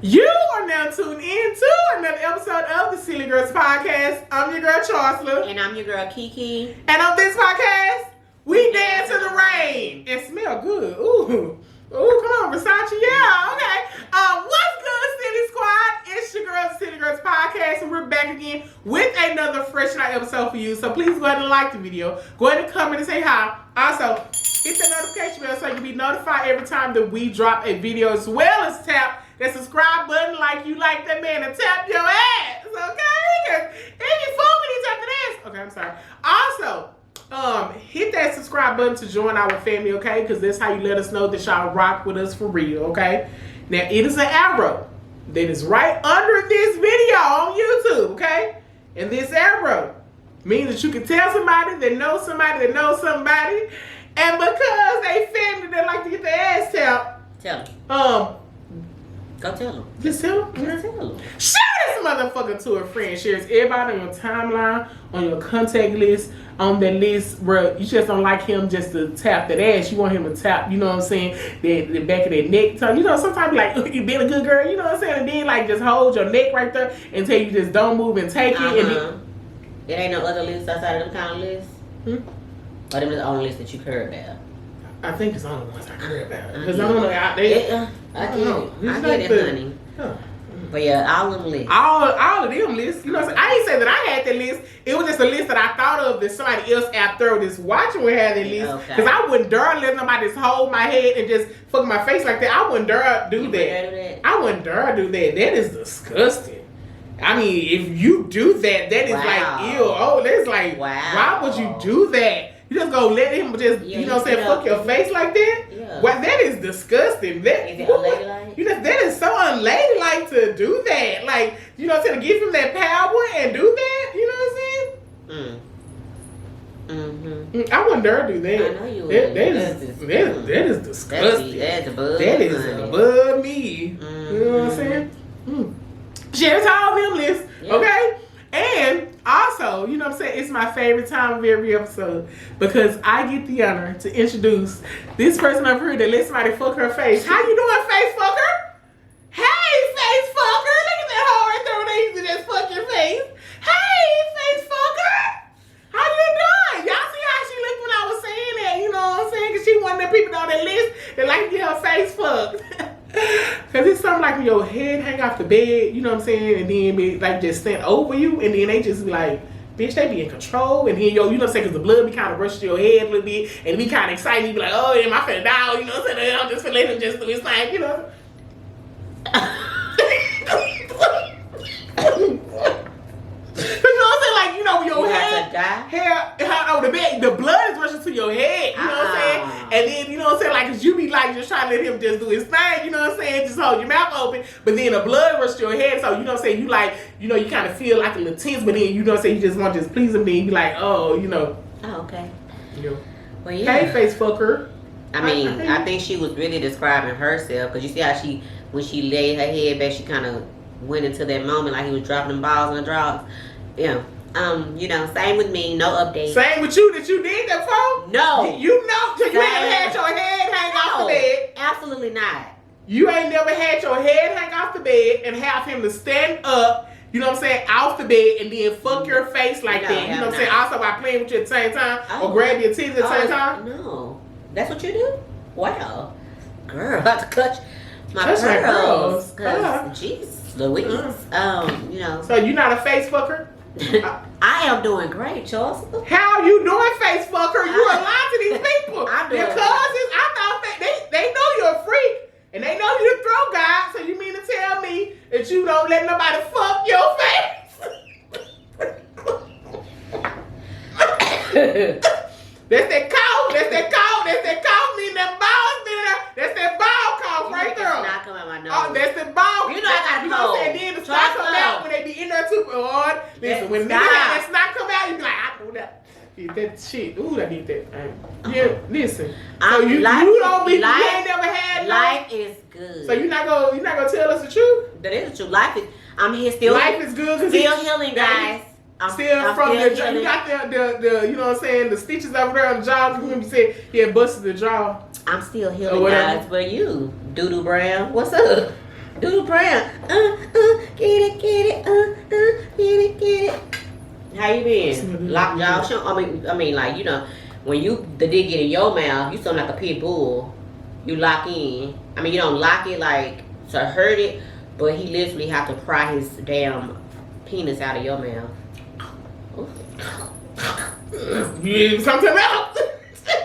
You are now tuned in to another episode of the Sillygirlspodcast. I'm your girl Charsla. And I'm your girl KeeKee. And on this podcast, we dance in the rain and smell good. Ooh, come on, Versace. Yeah, okay. What's good, City Squad? It's your girl, the Sillygirlspodcast, and we're back again with another fresh night episode for you. So please go ahead and like the video. Go ahead and comment and say hi. Also, hit the notification bell so you can be notified every time that we drop a video, as well as tap that subscribe button like you like that man and tap your ass, okay? Any 4 minutes after this. Okay, I'm sorry. Also, hit that subscribe button to join our family, okay? Because that's how you let us know that y'all rock with us for real, okay? Now, it is an arrow that is right under this video on YouTube, okay? And this arrow means that you can tell somebody that knows somebody that knows somebody. And because they family that like to get their ass tapped, tell them. Go tell them. Just tell them. Just tell them. Share this motherfucker to a friend. Share everybody on your timeline, on your contact list, on that list, bro. You just don't like him just to tap that ass. You want him to tap, you know what I'm saying, the back of that neck. So, you know, sometimes like, you being a good girl, you know what I'm saying? And then like just hold your neck right there until you just don't move and take it. And then, there ain't no other lists outside of them kind of lists? Or them is the only list that you care about? I think it's the only ones I care about. Because I don't know out there. I get it, honey. Huh. But yeah, all them lists. All of them lists. You know what I'm saying? I didn't say that I had that list. It was just a list that I thought of that somebody else out there that's watching would have that list. Because I wouldn't dare let somebody just hold my head and just fuck my face like that. I wouldn't dare do that. I wouldn't dare do that. That is disgusting. I mean, if you do that, that is like, ew. Oh, that's like, why would you do that? You just go let him just, you know what I'm saying, fuck your face like that? Yeah. Well, that is disgusting. That, is it unladylike? You know, that is so unladylike to do that. Like, you know what I'm saying, to give him that power and do that, you know what I'm saying? I wouldn't dare do that. I know you would. That is disgusting. That's above that is above me. You know what I'm saying? Share to all them lists, okay? And also, you know what I'm saying, it's my favorite time of every episode because I get the honor to introduce this person over here that lets somebody fuck her face. How you doing, face fucker? Hey, face fucker. Look at that hoe right there when they used to just fuck your face. Hey, face fucker. How you doing? Y'all see how she looked when I was saying that, you know what I'm saying? Because she one of the people on that list that like to get her face fucked. Cause it's something like when your head hang off the bed, you know what I'm saying, and then be like just stand over you, and then they just be like, bitch, they be in control, and then you know what I'm saying, cause the blood be kind of rushing to your head a little bit, and be kind of excited, you be like, oh, am I finna die? You know what I'm saying? I'm just finna let him just do his thing, you know. You know what I'm saying? Like, you know, your the blood is rushing to your head, you know what I'm saying? And then, you know what I'm saying? Like, cause you be like just trying to let him just do his thing, you know what I'm saying? Just hold your mouth open, but then the blood rushes to your head, so you know what I'm saying? You like, you know, you kind of feel like a little tense, but then, you know what I'm saying? You just want to just please him, then you be like, oh, you know. Oh, okay. You know. Well, yeah. Hey, face fucker. I mean, I think she was really describing herself, because you see how when she laid her head back, she kind of went into that moment like he was dropping them balls in the draws. Yeah. You know, same with me, no update. Same with you that you did that for? No. You know, you never had your head hang off the bed. Absolutely not. You ain't never had your head hang off the bed and have him to stand up, you know what I'm saying, off the bed and then fuck your face like that. You know what I'm saying? Also by playing with you at the same time or grab your titties at the same time. No. That's what you do? Wow. Girl, I have to cut my pearls. Because, jeez, Louise. You know. So you not a face fucker? I am doing great, Charles. How you doing, face fucker? You a lie to these people. I'm doing your cousins, I thought they know you're a freak. And they know you a throw guy. So you mean to tell me that you don't let nobody fuck your face? That's that cough. That's that cough. That's that cough. Meaning that ball's been there. That's that ball cough right there. It's not coming out my nose. Oh, that's the ball. You know I got a cold. You know what I'm saying? Then the snot come out when they be in there too hard. Listen, when that snot come out, you be like, I know that. That shit. Ooh, I need that. Yeah, listen. So you don't be. You ain't never had. Life is good. So you're not gonna tell us the truth. That is the truth. Life is. I'm here still. Life is good. Still healing, guys. I'm still from the jaw. You got the you know what I'm saying, the stitches over there on the jaw. You remember you said he had busted the jaw. I'm still healing, guys. But you, Doo-Doo Brown, what's up? Do the prayer. Get it, get it. How you been? Lockjaw. I mean, like, you know, when the dick get in your mouth, you sound like a pit bull. You lock in. I mean, you don't lock it like to hurt it, but he literally have to pry his damn penis out of your mouth. You something else?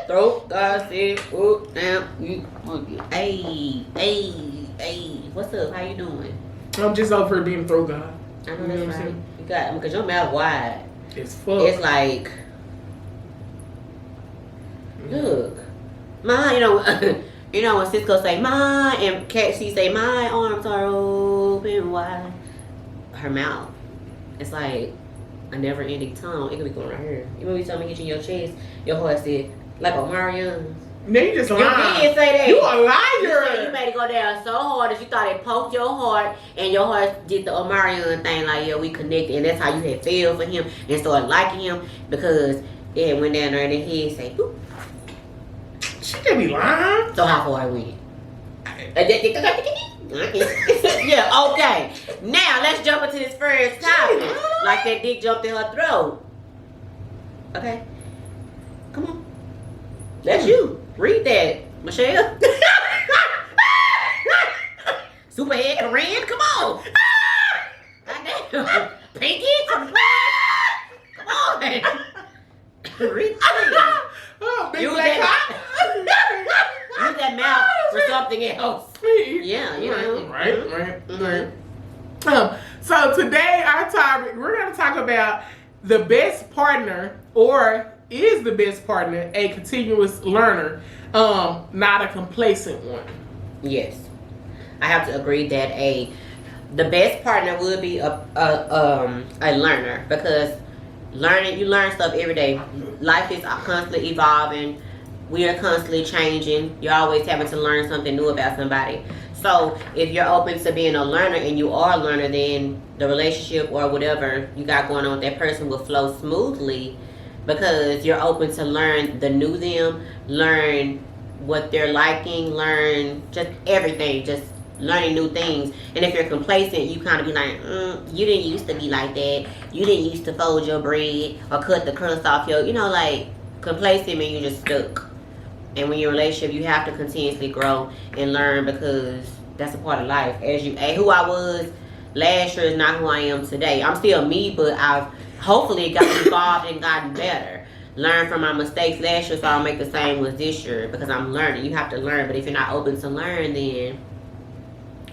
Throat, God said, oh, damn, hey, what's up? How you doing? I'm just over here being a throat god. I know that's right. You got, because your mouth wide. It's full. It's like, look, my, you know when Cisco say my and she say my arms are open wide. Her mouth, it's like a never-ending tongue. It could be going right here. You remember something hit you in your chest? Your heart said like Omarion. Then you just lying. You did say that. You a liar. You made it go down so hard that you thought it poked your heart, and your heart did the Omarion thing, like, yeah, we connected, and that's how you had fell for him and started liking him because it went down there and then he say, boop. She can't be lying. So how far I went? Yeah, okay. Now let's jump into this first topic. Like that dick jumped in her throat. Okay. Come on. That's you. Read that, Michelle. Superhead Corinne, come on. Goddamn. Pinky, come on. Read that. Oh, big Use black that, use that mouth for something else. Yeah, you know. Right. So today our topic, we're going to talk about the best partner, or is the best partner a continuous learner, not a complacent one? Yes, I have to agree that the best partner would be a learner, because you learn stuff every day. Life is constantly evolving. We are constantly changing. You're always having to learn something new about somebody. So if you're open to being a learner and you are a learner, then the relationship or whatever you got going on with that person will flow smoothly, because you're open to learn the new them, learn what they're liking, learn just everything, just learning new things. And if you're complacent, you kind of be like, you didn't used to be like that. You didn't used to fold your bread or cut the crust off your, like, complacent means you're just stuck. And when you're in a relationship, you have to continuously grow and learn, because that's a part of life. Who I was last year is not who I am today. I'm still me, but I've hopefully got evolved and gotten better. Learn from my mistakes last year, so I'll make the same ones this year, because I'm learning. You have to learn, but if you're not open to learn, then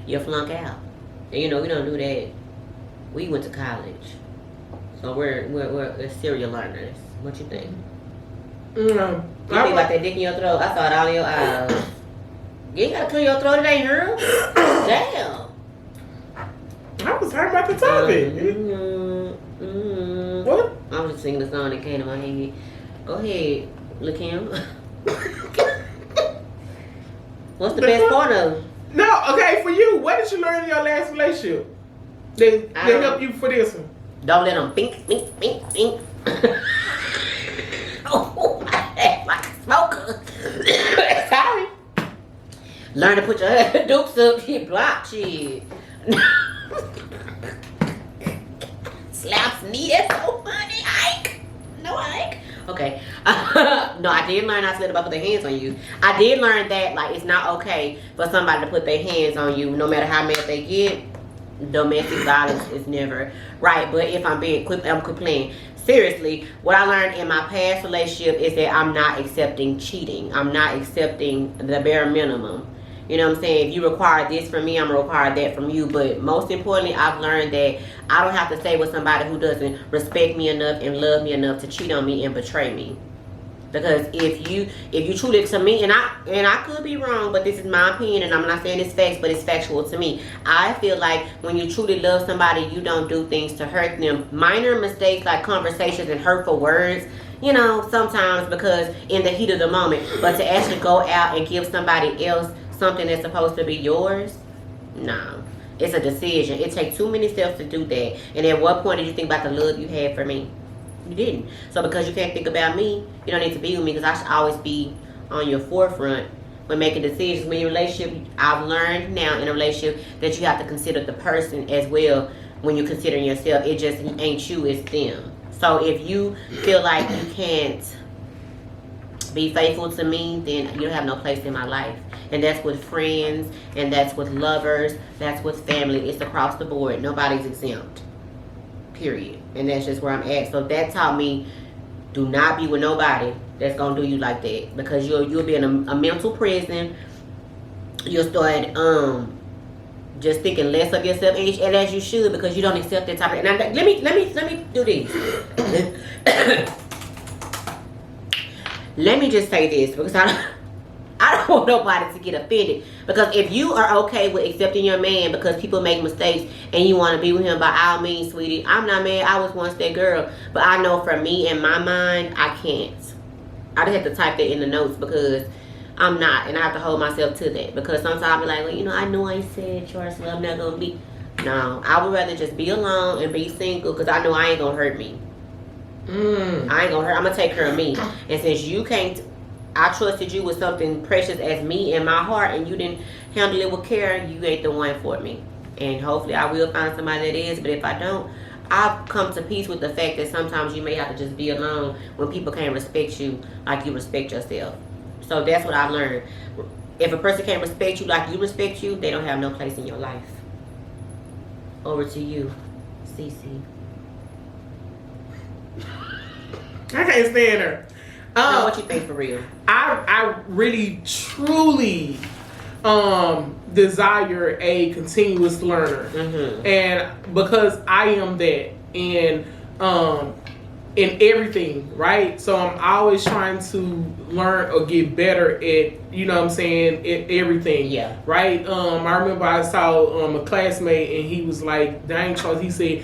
you'll flunk out. And we don't do that. We went to college, so we're serial learners. What you think? You think like that dick in your throat? I saw it all in your eyes. You ain't gotta clear your throat, it ain't her. Damn. I was talking about the topic. What? I was just singing the song that came to my head. Go ahead, LaKim. What's the best part of? No, okay, for you, what did you learn in your last relationship that helped you for this one? Don't let them think. Oh, my head like a smoker. Sorry. Learn to put your dukes up. Shit, block shit. Slaps me. That's so funny. Ike. No, Ike. Okay. No, I did learn not to let nobody put their hands on you. I did learn that, like, it's not okay for somebody to put their hands on you, no matter how mad they get. Domestic violence is never right. But if I'm being quick, I'm complaining. Seriously, what I learned in my past relationship is that I'm not accepting cheating. I'm not accepting the bare minimum. You know what I'm saying? If you require this from me, I'm going to require that from you. But most importantly, I've learned that I don't have to stay with somebody who doesn't respect me enough and love me enough to cheat on me and betray me. Because if you truly, to me, and I could be wrong, but this is my opinion, and I'm not saying it's facts, but it's factual to me. I feel like when you truly love somebody, you don't do things to hurt them. Minor mistakes like conversations and hurtful words, sometimes because in the heat of the moment. But to actually go out and give somebody else something that's supposed to be yours, no. It's a decision. It takes too many steps to do that. And at what point did you think about the love you had for me? You didn't. So because you can't think about me, you don't need to be with me, because I should always be on your forefront. when making decisions. When your relationship, I've learned now in a relationship that you have to consider the person as well when you're considering yourself. It just ain't you, it's them. So if you feel like you can't be faithful to me, then you don't have no place in my life. And that's with friends, and that's with lovers, that's with family. It's across the board. Nobody's exempt. Period. And that's just where I'm at. So that taught me, do not be with nobody that's gonna do you like that, because you'll be in a mental prison. You'll start just thinking less of yourself, and as you should, because you don't accept that type of. And let me do this. Let me just say this, because I don't want nobody to get offended. Because if you are okay with accepting your man because people make mistakes and you want to be with him, by all means, sweetie, I'm not mad. I was once that girl. But I know for me, in my mind, I can't. I just have to type that in the notes, because I'm not. And I have to hold myself to that. Because sometimes I'll be like, well, you know, I know I said, Charsla, I'm not going to be. No, I would rather just be alone and be single, because I know I ain't going to hurt me. I ain't gonna hurt. I'm gonna take care of me. And since you can't, I trusted you with something precious as me in my heart, and you didn't handle it with care, you ain't the one for me. And hopefully I will find somebody that is. But if I don't, I've come to peace with the fact that sometimes you may have to just be alone when people can't respect you like you respect yourself. So that's what I've learned. If a person can't respect you like you respect you, they don't have no place in your life. Over to you, Cece. I can't stand her. Now, what you think for real? I really, truly desire a continuous learner. Mm-hmm. And because I am that in everything, right? So I'm always trying to learn or get better at, you know what I'm saying, at everything. Yeah. Right? I remember I saw a classmate, and he was like, dang, Charles, he said,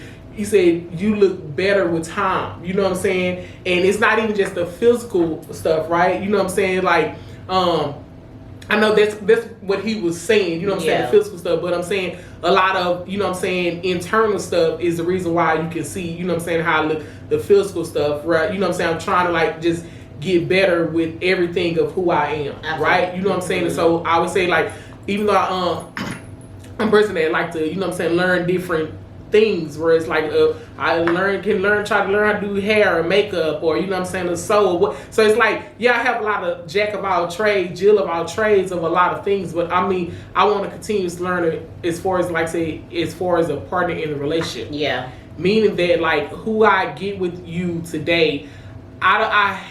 you look better with time. You know what I'm saying? And it's not even just the physical stuff, right? You know what I'm saying? Like, I know that's what he was saying, you know what I'm saying, the physical stuff. But I'm saying a lot of, you know what I'm saying, internal stuff is the reason why you can see, you know what I'm saying, how I look, the physical stuff, right? You know what I'm saying? I'm trying to, like, just get better with everything of who I am, absolutely, right? You know what I'm saying? And so I would say, like, even though I'm a person that like to, you know what I'm saying, learn different things, where it's like I try to learn how to do hair and makeup, or, you know what I'm saying, or sew. So it's like, yeah, I have a lot of jack of all trades, Jill of all trades of a lot of things, but I mean, I want to continue to learn it as far as, like, say, as far as a partner in a relationship. Yeah. Meaning that, like, who I get with you today, I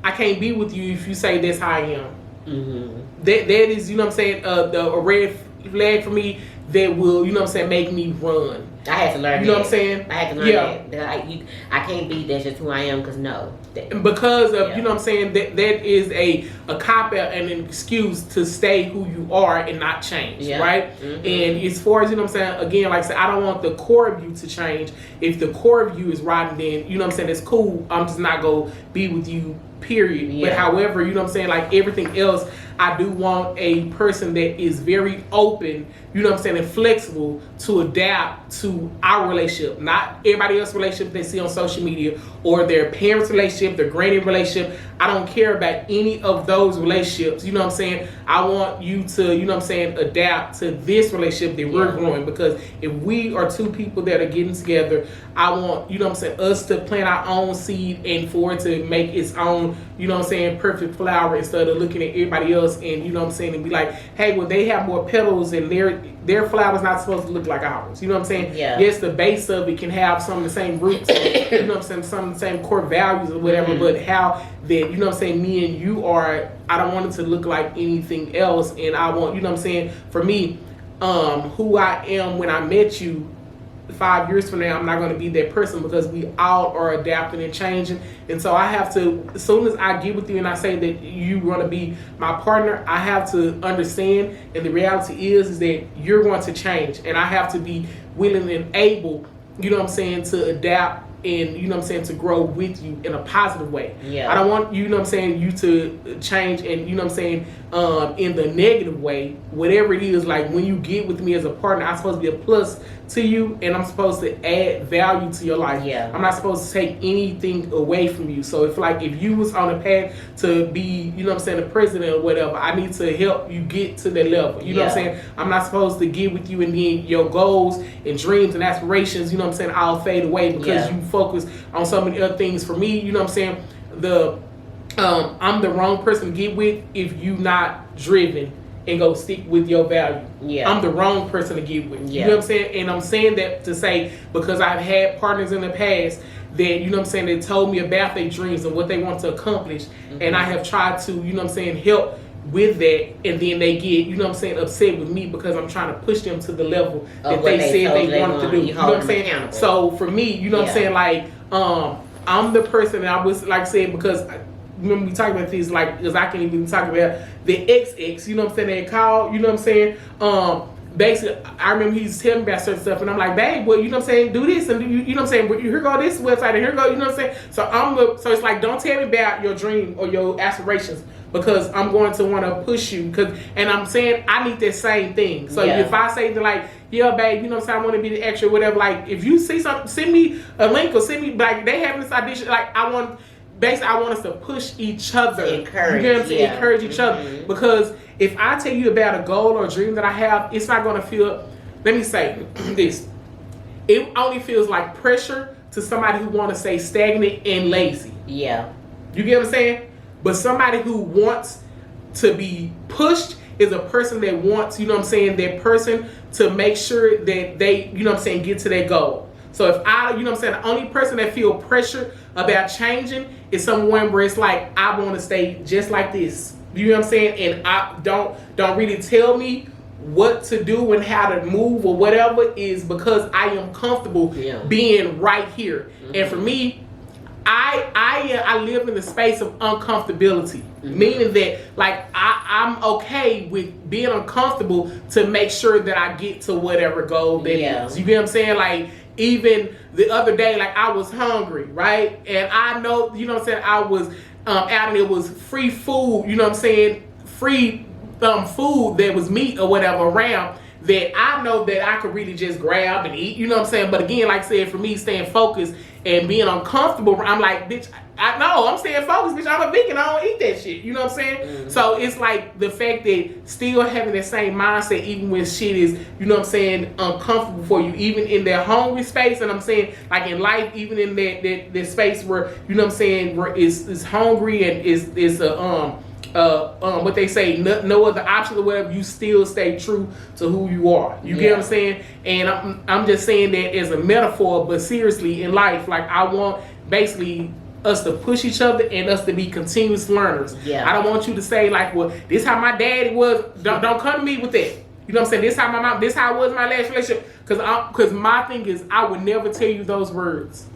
can't be with you if you say that's how I am. Mm-hmm. That is, you know what I'm saying, a red flag for me that will, you know what I'm saying, make me run. I had to learn that. You know what I'm saying? I had to learn that. I can't be that's just who I am, because no. Because of, you know what I'm saying, that is a cop-out and an excuse to stay who you are and not change, right? Mm-hmm. And as far as, you know what I'm saying, again, like I said, I don't want the core of you to change. If the core of you is rotten, then, you know what I'm saying, that's cool. I'm just not going to be with you, period. Yeah. But however, you know what I'm saying, like everything else, I do want a person that is very open, you know what I'm saying, and flexible to adapt to our relationship. Not everybody else's relationship they see on social media, or their parents' relationship, their granny relationship. I don't care about any of those relationships. You know what I'm saying? I want you to, you know what I'm saying, adapt to this relationship that we're growing. Because if we are two people that are getting together, I want, you know what I'm saying, us to plant our own seed and for it to make its own, you know what I'm saying, perfect flower, instead of looking at everybody else and, you know what I'm saying, and be like, hey, well, they have more petals and their flower's not supposed to look like ours. You know what I'm saying? Yeah. Yes, the base of it can have some of the same roots, you know what I'm saying, some of the same core values or whatever, but how that, you know what I'm saying, me and you are, I don't want it to look like anything else. And I want, you know what I'm saying, for me, who I am when I met you 5 years from now, I'm not going to be that person, because we all are adapting and changing. And so I have to, as soon as I get with you and I say that you're going to be my partner, I have to understand, and the reality is that you're going to change, and I have to be willing and able, you know what I'm saying, to adapt and, you know what I'm saying, to grow with you in a positive way. Yeah. I don't want, you know what I'm saying, you to change and, you know what I'm saying, in the negative way, whatever it is. Like, when you get with me as a partner, I'm supposed to be a plus to you, and I'm supposed to add value to your life. Yeah. I'm not supposed to take anything away from you. So if you was on a path to be, you know what I'm saying, the president or whatever, I need to help you get to that level. You know what I'm saying? I'm not supposed to get with you and then your goals and dreams and aspirations, you know what I'm saying, all fade away because you focus on so many other things. For me, you know what I'm saying, I'm the wrong person to get with if you not driven and go stick with your value. I'm the wrong person to get with. You know what I'm saying? And I'm saying that to say, because I've had partners in the past that, you know what I'm saying, they told me about their dreams and what they want to accomplish. And I have tried to, you know what I'm saying, help with that, and then they get, you know what I'm saying, upset with me because I'm trying to push them to the level that they said they wanted to do. You know what I'm saying? So for me, you know what I'm saying, like, I'm the person that I was, like I said, because when we talk about these, like, because I can't even talk about the XX, you know what I'm saying, they call, you know what I'm saying, basically, I remember he's telling me about certain stuff, and I'm like, babe, well, you know what I'm saying, do this, and do, you know what I'm saying, here go this website, and here go, you know what I'm saying, so it's like, don't tell me about your dream or your aspirations, because I'm going to want to push you, and I'm saying, I need that same thing. So if I say to, like, yeah, babe, you know what I'm saying, I want to be the extra, whatever, like, if you see something, send me a link, or send me, like, they having this audition, like, I want us to push each other. Encourage. You know what I'm saying? Encourage each other. Because if I tell you about a goal or a dream that I have, it's not going to feel, let me say this, it only feels like pressure to somebody who want to stay stagnant and lazy. Yeah. You get what I'm saying? But somebody who wants to be pushed is a person that wants, you know what I'm saying, that person to make sure that they, you know what I'm saying, get to their goal. So if I, you know what I'm saying, the only person that feel pressure about changing is someone where it's like, I want to stay just like this. You know what I'm saying? And I don't really tell me what to do and how to move or whatever, is because I am comfortable being right here. And for me, I live in the space of uncomfortability, meaning that, like, I'm okay with being uncomfortable to make sure that I get to whatever goal that is. You get what I'm saying? Like, even the other day, like, I was hungry, right? And I know, you know what I'm saying, I was out and it was free food, you know what I'm saying, free food that was meat or whatever around, that I know that I could really just grab and eat, you know what I'm saying? But again, like I said, for me, staying focused and being uncomfortable, I'm like, bitch, I know, I'm staying focused, bitch, I'm a vegan, I don't eat that shit, you know what I'm saying? So it's like the fact that still having that same mindset, even when shit is, you know what I'm saying, uncomfortable for you, even in that hungry space, and I'm saying, like, in life, even in that space where, you know what I'm saying, where it's hungry and is what they say, no other option or whatever, you still stay true to who you are. You get what I'm saying? And I'm just saying that as a metaphor, but seriously in life, like, I want basically us to push each other and us to be continuous learners. I don't want you to say, like, well, this how my daddy was. Don't come to me with that. You know what I'm saying? This how my mom, this how it was my last relationship. Because my thing is, I would never tell you those words.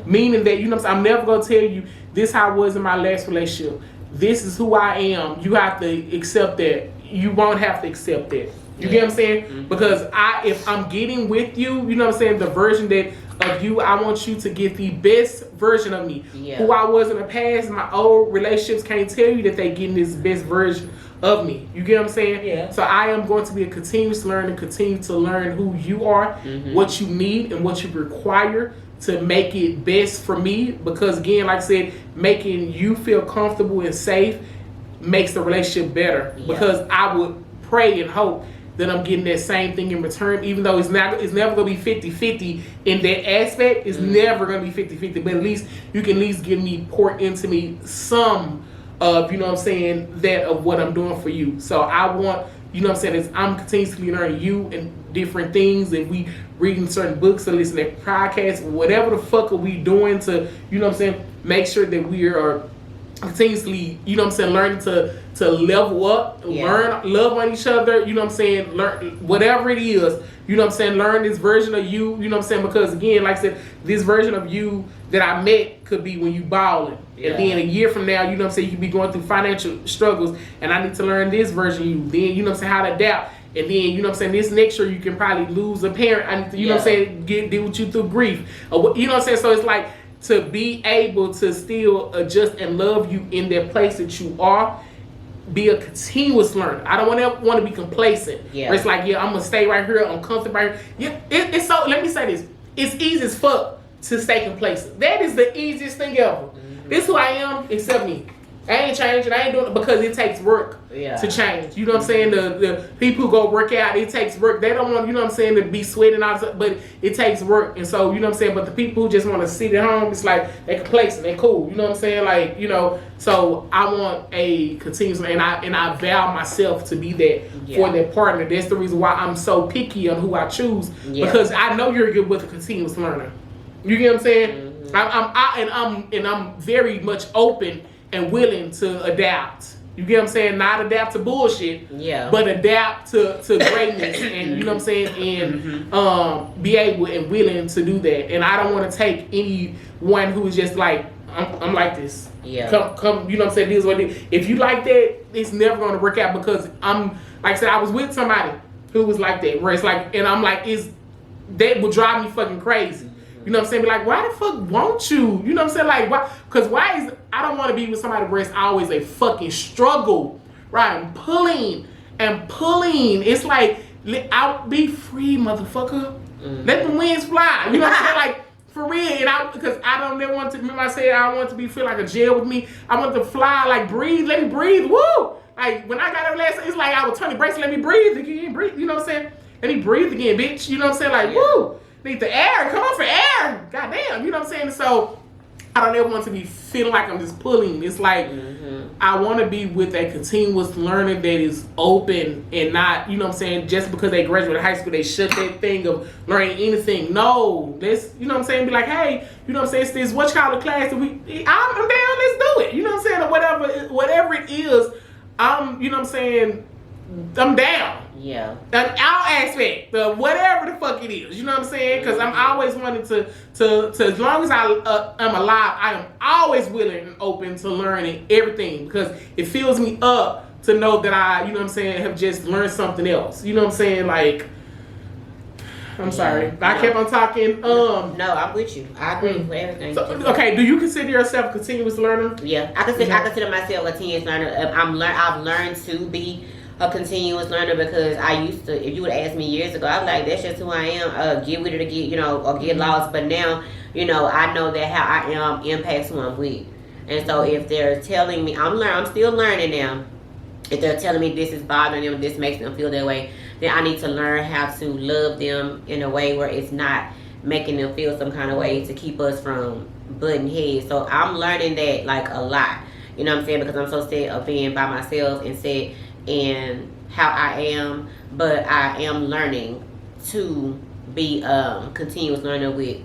Meaning that, you know what I'm saying, I'm never going to tell you this how it was in my last relationship. This is who I am. You have to accept that. You won't have to accept that. You get what I'm saying? Because if I'm getting with you, you know what I'm saying, the version that of you, I want you to get the best version of me. Who I was in the past, my old relationships can't tell you that they getting this best version of me. You get what I'm saying? So I am going to be a continuous learner, continue to learn who you are, what you need, and what you require to make it best for me. Because again, like I said, making you feel comfortable and safe makes the relationship better. Because I would pray and hope that I'm getting that same thing in return, even though it's never going to be 50-50 in that aspect. It's never going to be 50-50, but at least you can at least give me, pour into me some of, you know what I'm saying, that of what I'm doing for you. So I want, you know what I'm saying, is I'm continuously learning you and different things. If we reading certain books or listening to podcasts, whatever the fuck are we doing to, you know what I'm saying, make sure that we are continuously, you know what I'm saying, learning to level up, learn, love on each other, you know what I'm saying, learn whatever it is, you know what I'm saying, learn this version of you, you know what I'm saying, because again, like I said, this version of you that I met could be when you balling. And then a year from now, you know what I'm saying, you could be going through financial struggles, and I need to learn this version of you. Then, you know what I'm saying, how to adapt. And then, you know what I'm saying, this next year you can probably lose a parent. And, you know what I'm saying, deal with you through grief. Or, you know what I'm saying? So it's like to be able to still adjust and love you in that place that you are. Be a continuous learner. I don't want to be complacent. Yeah. Where it's like, yeah, I'm gonna stay right here. I'm comfortable right here. Yeah, it's so. Let me say this. It's easy as fuck to stay complacent. That is the easiest thing ever. Mm-hmm. This is who I am, except me. I ain't changing. I ain't doing it because it takes work to change. You know what I'm saying? The people who go work out, it takes work. They don't want, you know what I'm saying, to be sweating all this, but it takes work. And so, you know what I'm saying? But the people who just want to sit at home, it's like they're complacent. They're cool. You know what I'm saying? Like, you know, so I want a continuous, and I vow myself to be that for that partner. That's the reason why I'm so picky on who I choose because I know you're good with a continuous learner. You get what I'm saying? Mm-hmm. I'm very much open and willing to adapt. You get what I'm saying? Not adapt to bullshit, but adapt to greatness, and you know what I'm saying, and be able and willing to do that. And I don't want to take anyone who is just like, I'm like this. Yeah. Come, you know what I'm saying? This is what it is. If you like that, it's never going to work out because I'm, like I said, I was with somebody who was like that, where it's like, and I'm like, that would drive me fucking crazy. You know what I'm saying? Be like, why the fuck won't you? You know what I'm saying? Like, why? Because I don't want to be with somebody where it's always a fucking struggle, right? I'm pulling and pulling. It's like, I'll be free, motherfucker. Let the winds fly. You know what I'm saying? Like, for real. And because I don't never want to, remember I said I don't want to feel like a jail with me. I want to fly, like, breathe. Let me breathe. Woo! Like, when I got up last, it's like I was turning brakes. Let me breathe again. Breathe. You know what I'm saying? Let me breathe again, bitch. You know what I'm saying? Like, woo! Need the air. Come on for air. Goddamn. You know what I'm saying? So I don't ever want to be feeling like I'm just pulling. It's like I want to be with a continuous learner that is open and not, you know what I'm saying, just because they graduated high school, they shut that thing of learning anything. No. Let's, you know what I'm saying, be like, hey, you know what I'm saying, it's this what you call the class that I'm down, let's do it. You know what I'm saying? Or whatever it is, you know what I'm saying, I'm down. Yeah. On all aspect, whatever the fuck it is, you know what I'm saying? Because I'm always wanting to as long as I am alive, I am always willing and open to learning everything because it fills me up to know that I, you know what I'm saying, have just learned something else. You know what I'm saying? Like, I'm sorry. I kept on talking. No, I'm with you. I agree with everything. So, okay, do you consider yourself a continuous learner? Yeah, I consider myself a continuous learner. I've learned to be a continuous learner because I used to, if you would ask me years ago, I was like, that's just who I am, get with it or get, you know, or get lost. But now, you know, I know that how I am impacts who I'm with. And so if they're telling me, I'm still learning now. If they're telling me this is bothering them, this makes them feel that way, then I need to learn how to love them in a way where it's not making them feel some kind of way to keep us from butting heads. So I'm learning that like a lot. You know what I'm saying? Because I'm so set of being by myself and set and how I am, but I am learning to be continuous learner with,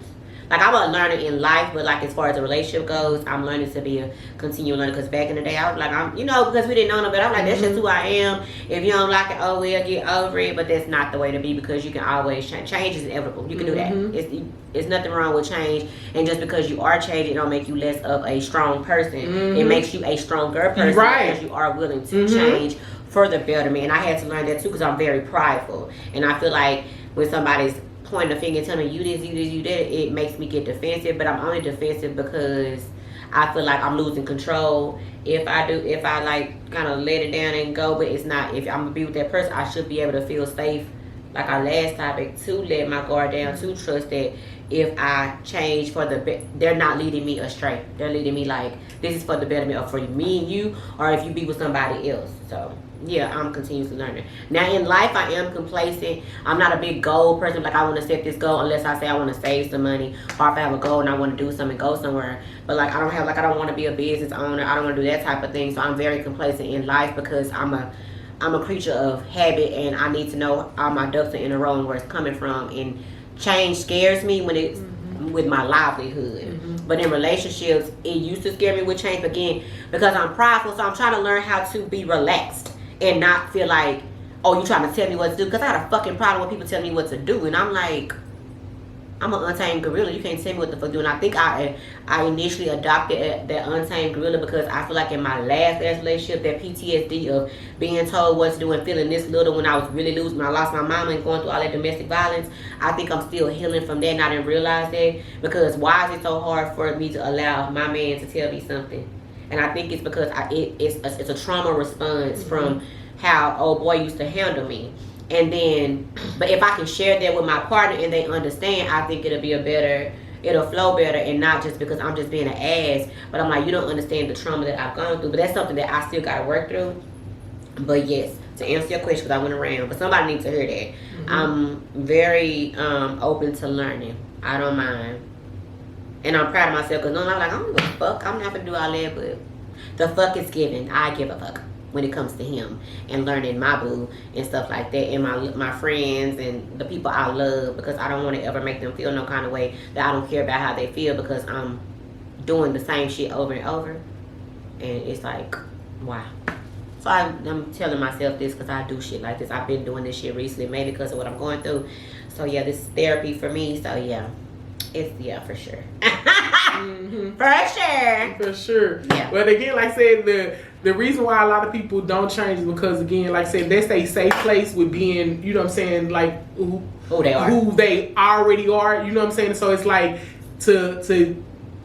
like I'm a learner in life, but like as far as the relationship goes, I'm learning to be a continual learner. Because back in the day, I was like, because we didn't know no better, I'm like, that's just who I am. If you don't like it, oh well, get over it. But that's not the way to be because you can always change. Change is inevitable. You can do that. It's nothing wrong with change, and just because you are changing, it don't make you less of a strong person. It makes you a stronger person because you are willing to change for the betterment. And I had to learn that too because I'm very prideful, and I feel like when somebody's pointing a finger and telling me you this, you that, it makes me get defensive. But I'm only defensive because I feel like I'm losing control if I like kind of let it down and go. But it's not, if I'm gonna be with that person, I should be able to feel safe, like our last topic, to let my guard down, to trust that if I change for they're not leading me astray. They're leading me like, this is for the betterment of for me and you, or if you be with somebody else. So yeah, I'm continuously learning. Now in life, I am complacent. I'm not a big goal person. Like I want to set this goal unless I say I want to save some money, or if I have a goal and I want to do something, go somewhere. But like I don't want to be a business owner. I don't want to do that type of thing. So I'm very complacent in life because I'm a creature of habit, and I need to know all my ducks are in a row and where it's coming from. And change scares me when it's with my livelihood. But in relationships, it used to scare me with change. Again, because I'm prideful, so I'm trying to learn how to be relaxed and not feel like, oh, you trying to tell me what to do. Because I had a fucking problem with people telling me what to do. And I'm like, I'm an untamed gorilla. You can't tell me what the fuck to do. And I think I initially adopted that untamed gorilla because I feel like in my last relationship, that PTSD of being told what to do and feeling this little when I was really losing, when I lost my mama and going through all that domestic violence, I think I'm still healing from that, and I didn't realize that. Because why is it so hard for me to allow my man to tell me something? And I think it's because it's a trauma response from how old boy used to handle me. And then, but if I can share that with my partner and they understand, I think it'll flow better, and not just because I'm just being an ass, but I'm like, you don't understand the trauma that I've gone through. But that's something that I still got to work through. But yes, to answer your question, because I went around, but somebody needs to hear that. I'm very open to learning. I don't mind. And I'm proud of myself, because I'm like, I don't give a fuck. I'm not going to do all that, but the fuck is given. I give a fuck when it comes to him and learning my boo and stuff like that, and my friends and the people I love, because I don't want to ever make them feel no kind of way that I don't care about how they feel, because I'm doing the same shit over and over, and it's like, wow. So I'm telling myself this because I do shit like this. I've been doing this shit recently, maybe because of what I'm going through. So yeah, this is therapy for me. So yeah, it's for sure. For sure. Yeah. But again, like I said, the reason why a lot of people don't change is because, again, like I said, that's a safe place with being, you know what I'm saying, like who they already are, you know what I'm saying. So it's like to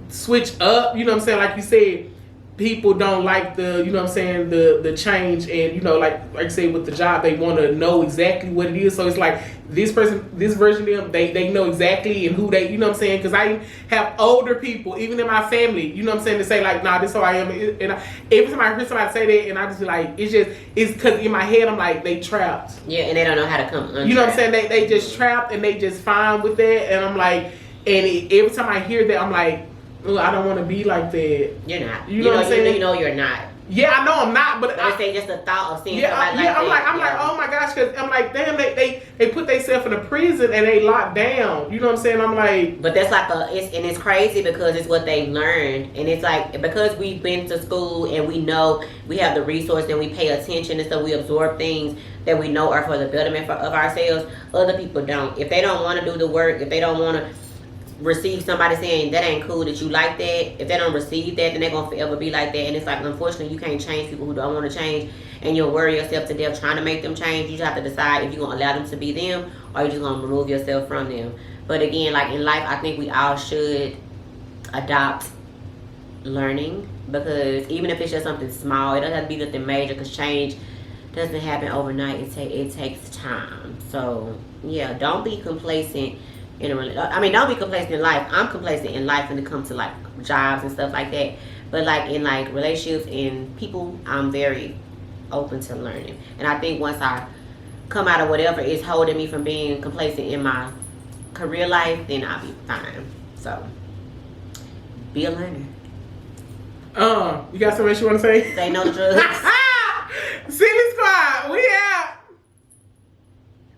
switch up, you know what I'm saying, like you said, people don't like the, you know what I'm saying, the change, and you know, like I say with the job, they want to know exactly what it is. So it's like this person, this version of them, they know exactly and who they, you know what I'm saying, because I have older people, even in my family, you know what I'm saying, to say like, nah, this is who I am. And every time I hear somebody say that, and I just be like, it's because in my head I'm like, they trapped. Yeah, and they don't know how to come untrapped. You know what I'm saying, they just trapped, and they just fine with that, and I'm like, and every time I hear that, I'm like, I don't want to be like that. You're not. You know what I'm saying? You know you're not. Yeah, I know I'm not, but I say just the thought of seeing somebody like I'm that. like, oh my gosh, because I'm like, damn, they put themselves in a prison and they locked down. You know what I'm saying? I'm like, but that's like it's crazy because it's what they learned, and it's like because we've been to school and we know we have the resource and we pay attention and stuff, we absorb things that we know are for the betterment of ourselves. Other people don't. If they don't want to do the work, if they don't want to receive somebody saying that ain't cool, that you like that, if they don't receive that, then they're gonna forever be like that. And it's like, unfortunately, you can't change people who don't want to change, and you'll worry yourself to death trying to make them change. You just have to decide if you're gonna allow them to be them or you're just gonna remove yourself from them. But again, like in life, I think we all should adopt learning, because even if it's just something small, it doesn't have to be nothing major, because change doesn't happen overnight. It takes time. So yeah, don't be complacent don't be complacent in life. I'm complacent in life when it comes to like jobs and stuff like that. But like in like relationships and people, I'm very open to learning. And I think once I come out of whatever is holding me from being complacent in my career life, then I'll be fine. So be a learner. You got something else you want to say? Say no to drugs. Silly Squad, we have